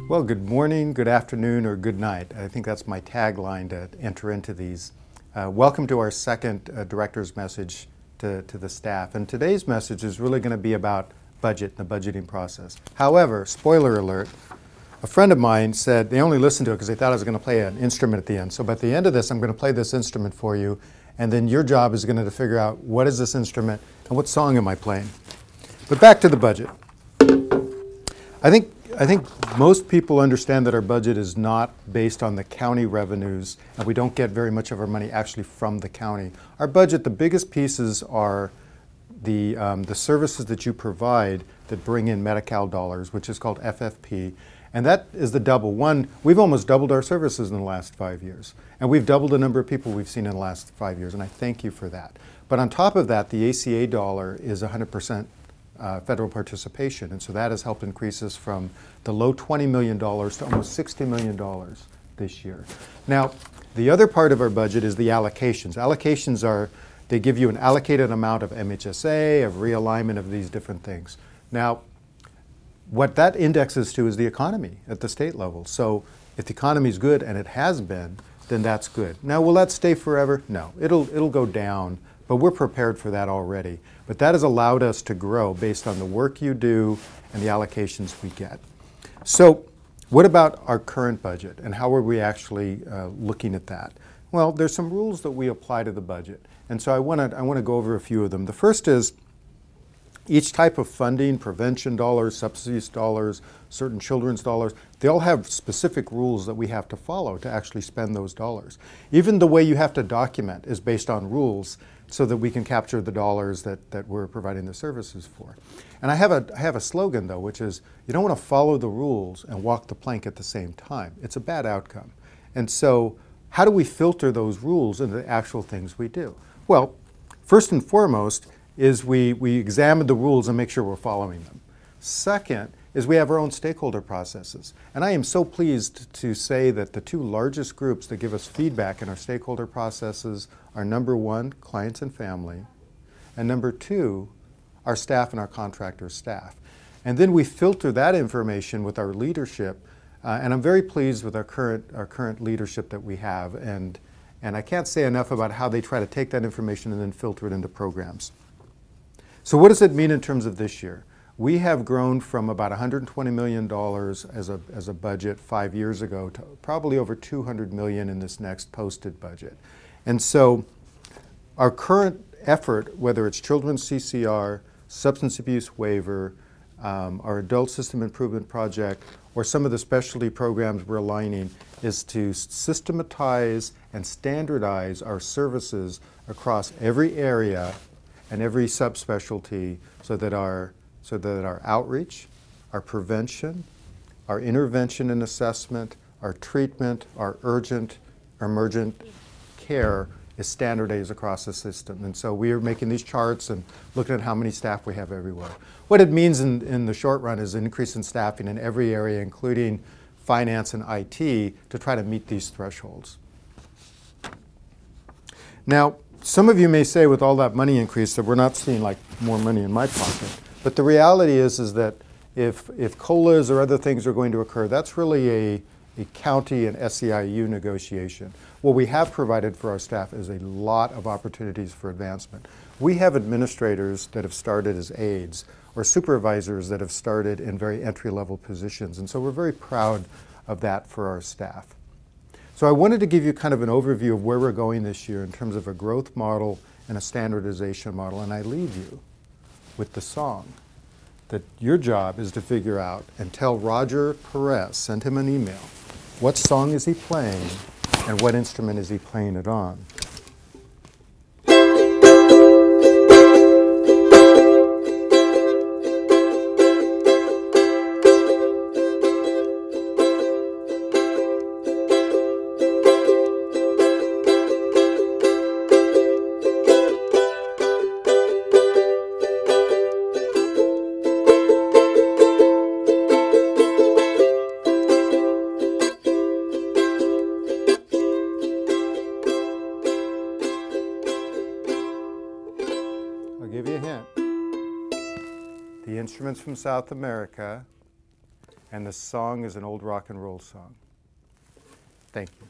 Well, good morning, good afternoon, or good night. I think that's my tagline to enter into these. Welcome to our second director's message to the staff. And today's message is really going to be about budget and the budgeting process. However, spoiler alert, a friend of mine said they only listened to it because they thought I was going to play an instrument at the end. So by the end of this, I'm going to play this instrument for you, and then your job is going to figure out what is this instrument and what song am I playing. But back to the budget. I think most people understand that our budget is not based on the county revenues, and we don't get very much of our money actually from the county. Our budget, the biggest pieces are the services that you provide that bring in Medi-Cal dollars, which is called FFP, and that is the double. One, we've almost doubled our services in the last 5 years, and we've doubled the number of people we've seen in the last 5 years, and I thank you for that. But on top of that, the ACA dollar is 100% federal participation, and so that has helped increase us from the low $20 million to almost $60 million this year. Now, the other part of our budget is the allocations. Allocations are, they give you an allocated amount of MHSA, of realignment of these different things. Now, what that indexes to is the economy at the state level. So if the economy is good, and it has been, then that's good. Now, will that stay forever? No, it'll go down, but we're prepared for that already. But that has allowed us to grow based on the work you do and the allocations we get. So what about our current budget, and how are we actually looking at that? Well, there's some rules that we apply to the budget, and so I want to go over a few of them. The first is each type of funding, prevention dollars, subsidies dollars, certain children's dollars, they all have specific rules that we have to follow to actually spend those dollars. Even the way you have to document is based on rules so that we can capture the dollars that we're providing the services for. And I have a slogan, though, which is you don't want to follow the rules and walk the plank at the same time. It's a bad outcome. And so how do we filter those rules into the actual things we do? Well, first and foremost is we examine the rules and make sure we're following them. Second is we have our own stakeholder processes. And I am so pleased to say that the two largest groups that give us feedback in our stakeholder processes are number one, clients and family, and number two, our staff and our contractor staff. And then we filter that information with our leadership, and I'm very pleased with our current leadership that we have, and I can't say enough about how they try to take that information and then filter it into programs. So what does it mean in terms of this year? We have grown from about $120 million as a budget 5 years ago to probably over $200 million in this next posted budget. And so our current effort, whether it's children's CCR, substance abuse waiver, our adult system improvement project, or some of the specialty programs we're aligning, is to systematize and standardize our services across every area and every subspecialty so that our outreach, our prevention, our intervention and assessment, our treatment, our urgent, emergent care is standardized across the system. And so we are making these charts and looking at how many staff we have everywhere. What it means in the short run is an increase in staffing in every area, including finance and IT, to try to meet these thresholds. Now, some of you may say with all that money increase that we're not seeing like more money in my pocket. But the reality is that if COLAs or other things are going to occur, that's really a county and SEIU negotiation. What we have provided for our staff is a lot of opportunities for advancement. We have administrators that have started as aides or supervisors that have started in very entry-level positions, and so we're very proud of that for our staff. So I wanted to give you kind of an overview of where we're going this year in terms of a growth model and a standardization model, and I leave you with the song that your job is to figure out and tell Roger Perez, send him an email, what song is he playing and what instrument is he playing it on. The instrument's from South America, and the song is an old rock and roll song. Thank you.